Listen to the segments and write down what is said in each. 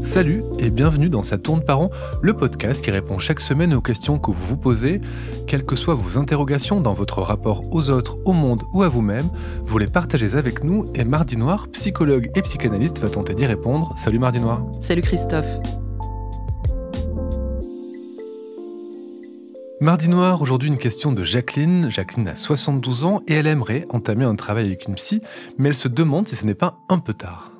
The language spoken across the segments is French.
Salut et bienvenue dans Ça tourne par an, le podcast qui répond chaque semaine aux questions que vous vous posez. Quelles que soient vos interrogations dans votre rapport aux autres, au monde ou à vous-même, vous les partagez avec nous et Mardi Noir, psychologue et psychanalyste, va tenter d'y répondre. Salut Mardi Noir. Salut Christophe. Mardi Noir, aujourd'hui une question de Jacqueline. Jacqueline a 72 ans et elle aimerait entamer un travail avec une psy, mais elle se demande si ce n'est pas un peu tard.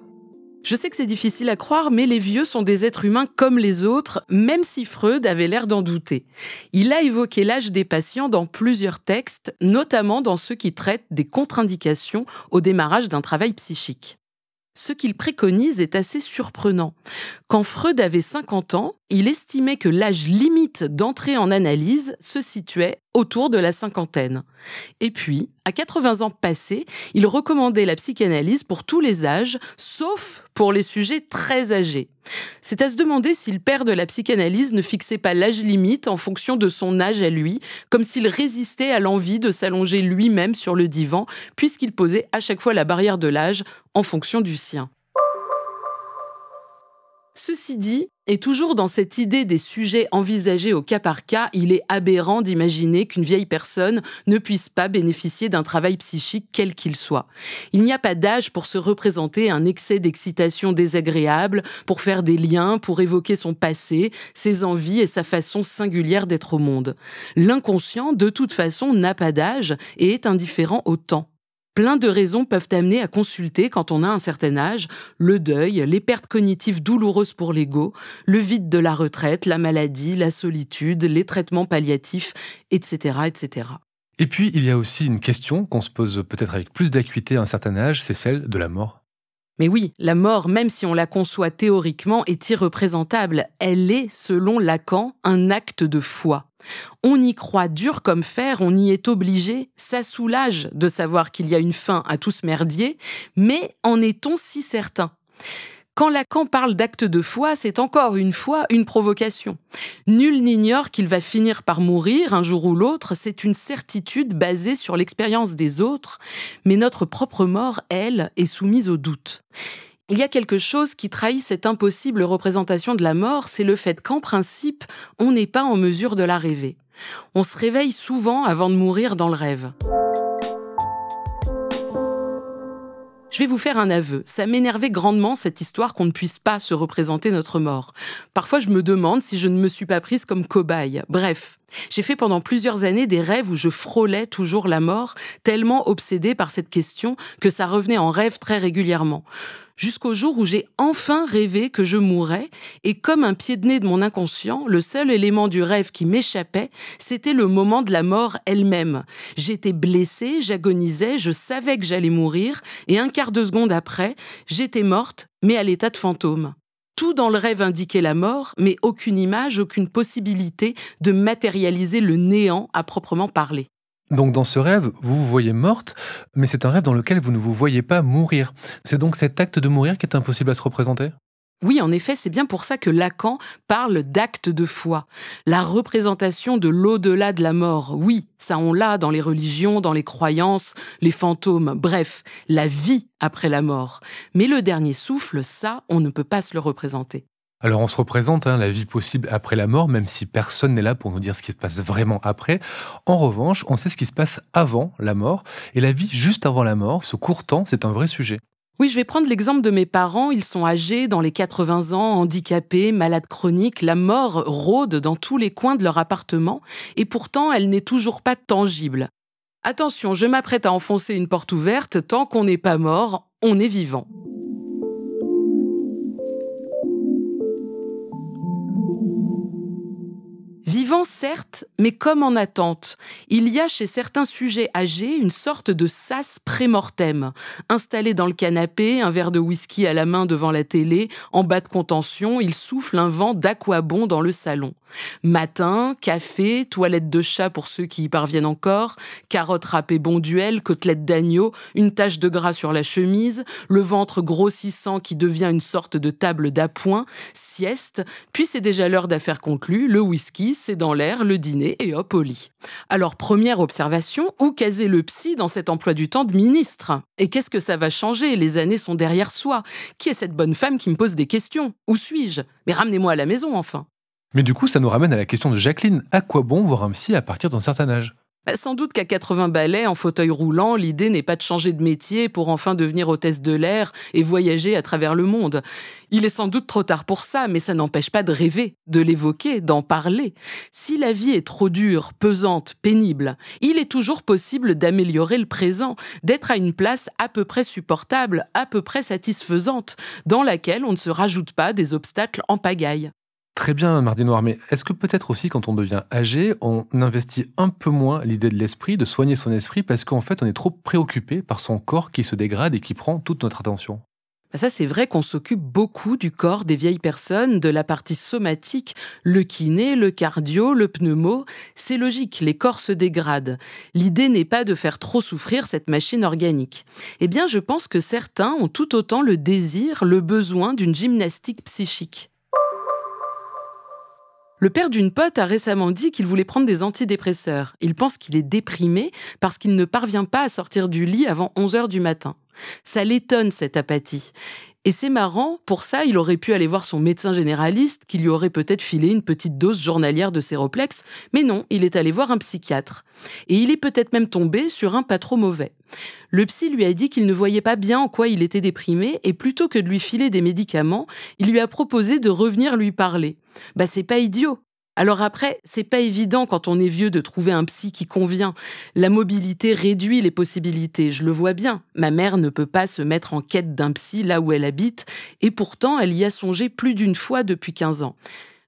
Je sais que c'est difficile à croire, mais les vieux sont des êtres humains comme les autres, même si Freud avait l'air d'en douter. Il a évoqué l'âge des patients dans plusieurs textes, notamment dans ceux qui traitent des contre-indications au démarrage d'un travail psychique. Ce qu'il préconise est assez surprenant. Quand Freud avait 50 ans, il estimait que l'âge limite d'entrée en analyse se situait autour de la cinquantaine. Et puis, à 80 ans passés, il recommandait la psychanalyse pour tous les âges, sauf pour les sujets très âgés. C'est à se demander si le père de la psychanalyse ne fixait pas l'âge limite en fonction de son âge à lui, comme s'il résistait à l'envie de s'allonger lui-même sur le divan, puisqu'il posait à chaque fois la barrière de l'âge en fonction du sien. Ceci dit, et toujours dans cette idée des sujets envisagés au cas par cas, il est aberrant d'imaginer qu'une vieille personne ne puisse pas bénéficier d'un travail psychique quel qu'il soit. Il n'y a pas d'âge pour se représenter un excès d'excitation désagréable, pour faire des liens, pour évoquer son passé, ses envies et sa façon singulière d'être au monde. L'inconscient, de toute façon, n'a pas d'âge et est indifférent au temps. Plein de raisons peuvent amener à consulter quand on a un certain âge, le deuil, les pertes cognitives douloureuses pour l'ego, le vide de la retraite, la maladie, la solitude, les traitements palliatifs, etc., etc. Et puis, il y a aussi une question qu'on se pose peut-être avec plus d'acuité à un certain âge, c'est celle de la mort. Mais oui, la mort, même si on la conçoit théoriquement, est irreprésentable. Elle est, selon Lacan, un acte de foi. On y croit dur comme fer, on y est obligé, ça soulage de savoir qu'il y a une fin à tout ce merdier, mais en est-on si certain ? Quand Lacan parle d'acte de foi, c'est encore une fois une provocation. Nul n'ignore qu'il va finir par mourir un jour ou l'autre, c'est une certitude basée sur l'expérience des autres, mais notre propre mort, elle, est soumise au doute. Il y a quelque chose qui trahit cette impossible représentation de la mort, c'est le fait qu'en principe, on n'est pas en mesure de la rêver. On se réveille souvent avant de mourir dans le rêve. Je vais vous faire un aveu. Ça m'énervait grandement, cette histoire qu'on ne puisse pas se représenter notre mort. Parfois, je me demande si je ne me suis pas prise comme cobaye. Bref, j'ai fait pendant plusieurs années des rêves où je frôlais toujours la mort, tellement obsédée par cette question que ça revenait en rêve très régulièrement. Jusqu'au jour où j'ai enfin rêvé que je mourais, et comme un pied de nez de mon inconscient, le seul élément du rêve qui m'échappait, c'était le moment de la mort elle-même. J'étais blessée, j'agonisais, je savais que j'allais mourir, et un quart de seconde après, j'étais morte, mais à l'état de fantôme. Tout dans le rêve indiquait la mort, mais aucune image, aucune possibilité de matérialiser le néant à proprement parler. Donc dans ce rêve, vous vous voyez morte, mais c'est un rêve dans lequel vous ne vous voyez pas mourir. C'est donc cet acte de mourir qui est impossible à se représenter ? Oui, en effet, c'est bien pour ça que Lacan parle d'acte de foi. La représentation de l'au-delà de la mort, oui, ça on l'a dans les religions, dans les croyances, les fantômes, bref, la vie après la mort. Mais le dernier souffle, ça, on ne peut pas se le représenter. Alors on se représente la vie possible après la mort, même si personne n'est là pour nous dire ce qui se passe vraiment après. En revanche, on sait ce qui se passe avant la mort, et la vie juste avant la mort, ce court temps, c'est un vrai sujet. Oui, je vais prendre l'exemple de mes parents. Ils sont âgés, dans les 80 ans, handicapés, malades chroniques. La mort rôde dans tous les coins de leur appartement, et pourtant, elle n'est toujours pas tangible. Attention, je m'apprête à enfoncer une porte ouverte. Tant qu'on n'est pas mort, on est vivant. Vivant, certes, mais comme en attente. Il y a chez certains sujets âgés une sorte de sas pré-mortem. Installé dans le canapé, un verre de whisky à la main devant la télé, en bas de contention, il souffle un vent d'aquabond dans le salon. Matin, café, toilette de chat pour ceux qui y parviennent encore, carottes râpées Bonduelle, côtelettes d'agneau, une tache de gras sur la chemise, le ventre grossissant qui devient une sorte de table d'appoint, sieste, puis c'est déjà l'heure d'affaires conclues, le whisky, c'est dans l'air, le dîner et hop au lit. Alors première observation, où caser le psy dans cet emploi du temps de ministre ? Et qu'est-ce que ça va changer ? Les années sont derrière soi. Qui est cette bonne femme qui me pose des questions ? Où suis-je ? Mais ramenez-moi à la maison enfin. Mais du coup, ça nous ramène à la question de Jacqueline. À quoi bon voir un psy à partir d'un certain âge ? Sans doute qu'à 80 balais, en fauteuil roulant, l'idée n'est pas de changer de métier pour enfin devenir hôtesse de l'air et voyager à travers le monde. Il est sans doute trop tard pour ça, mais ça n'empêche pas de rêver, de l'évoquer, d'en parler. Si la vie est trop dure, pesante, pénible, il est toujours possible d'améliorer le présent, d'être à une place à peu près supportable, à peu près satisfaisante, dans laquelle on ne se rajoute pas des obstacles en pagaille. Très bien, Mardi Noir, mais est-ce que peut-être aussi quand on devient âgé, on investit un peu moins l'idée de l'esprit, de soigner son esprit, parce qu'en fait on est trop préoccupé par son corps qui se dégrade et qui prend toute notre attention ? Ça, c'est vrai qu'on s'occupe beaucoup du corps des vieilles personnes, de la partie somatique, le kiné, le cardio, le pneumo. C'est logique, les corps se dégradent. L'idée n'est pas de faire trop souffrir cette machine organique. Eh bien, je pense que certains ont tout autant le désir, le besoin d'une gymnastique psychique. Le père d'une pote a récemment dit qu'il voulait prendre des antidépresseurs. Il pense qu'il est déprimé parce qu'il ne parvient pas à sortir du lit avant 11h du matin. Ça l'étonne, cette apathie. Et c'est marrant, pour ça, il aurait pu aller voir son médecin généraliste, qui lui aurait peut-être filé une petite dose journalière de Séroplex, mais non, il est allé voir un psychiatre. Et il est peut-être même tombé sur un pas trop mauvais. Le psy lui a dit qu'il ne voyait pas bien en quoi il était déprimé, et plutôt que de lui filer des médicaments, il lui a proposé de revenir lui parler. C'est pas idiot. Alors après, c'est pas évident quand on est vieux de trouver un psy qui convient. La mobilité réduit les possibilités, je le vois bien. Ma mère ne peut pas se mettre en quête d'un psy là où elle habite, et pourtant elle y a songé plus d'une fois depuis 15 ans.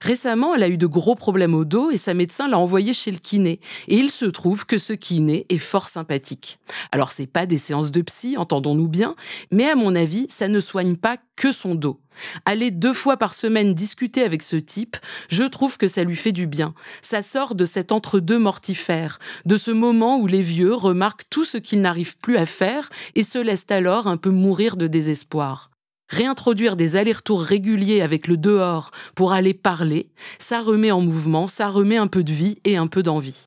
Récemment, elle a eu de gros problèmes au dos et sa médecin l'a envoyée chez le kiné. Et il se trouve que ce kiné est fort sympathique. Alors, c'est pas des séances de psy, entendons-nous bien, mais à mon avis, ça ne soigne pas que son dos. Aller 2 fois par semaine discuter avec ce type, je trouve que ça lui fait du bien. Ça sort de cet entre-deux mortifère, de ce moment où les vieux remarquent tout ce qu'ils n'arrivent plus à faire et se laissent alors un peu mourir de désespoir. Réintroduire des allers-retours réguliers avec le dehors pour aller parler, ça remet en mouvement, ça remet un peu de vie et un peu d'envie.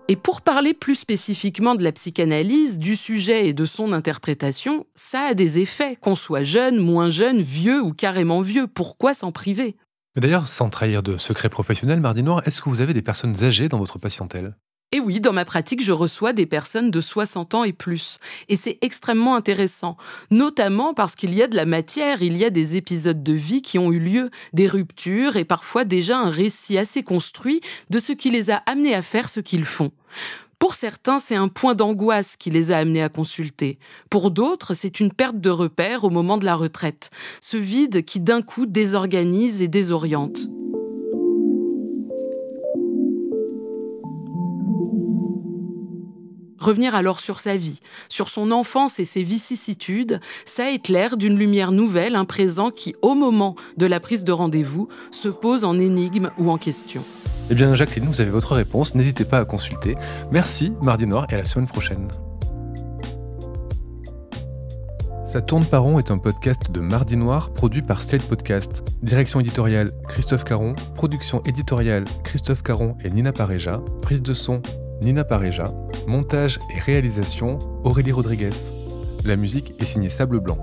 Et pour parler plus spécifiquement de la psychanalyse, du sujet et de son interprétation, ça a des effets, qu'on soit jeune, moins jeune, vieux ou carrément vieux. Pourquoi s'en priver ? D'ailleurs, sans trahir de secret professionnel, Mardi Noir, est-ce que vous avez des personnes âgées dans votre patientèle ? Et oui, dans ma pratique, je reçois des personnes de 60 ans et plus. Et c'est extrêmement intéressant, notamment parce qu'il y a de la matière, il y a des épisodes de vie qui ont eu lieu, des ruptures et parfois déjà un récit assez construit de ce qui les a amenés à faire ce qu'ils font. Pour certains, c'est un point d'angoisse qui les a amenés à consulter. Pour d'autres, c'est une perte de repère au moment de la retraite. Ce vide qui d'un coup désorganise et désoriente. Revenir alors sur sa vie, sur son enfance et ses vicissitudes, ça éclaire d'une lumière nouvelle un présent qui, au moment de la prise de rendez-vous, se pose en énigme ou en question. Eh bien, Jacqueline, vous avez votre réponse, n'hésitez pas à consulter. Merci, Mardi Noir, et à la semaine prochaine. Ça tourne par rond est un podcast de Mardi Noir produit par Slate Podcast. Direction éditoriale Christophe Caron, production éditoriale Christophe Caron et Nina Pareja, prise de son Nina Pareja, montage et réalisation Aurélie Rodriguez. La musique est signée Sable Blanc.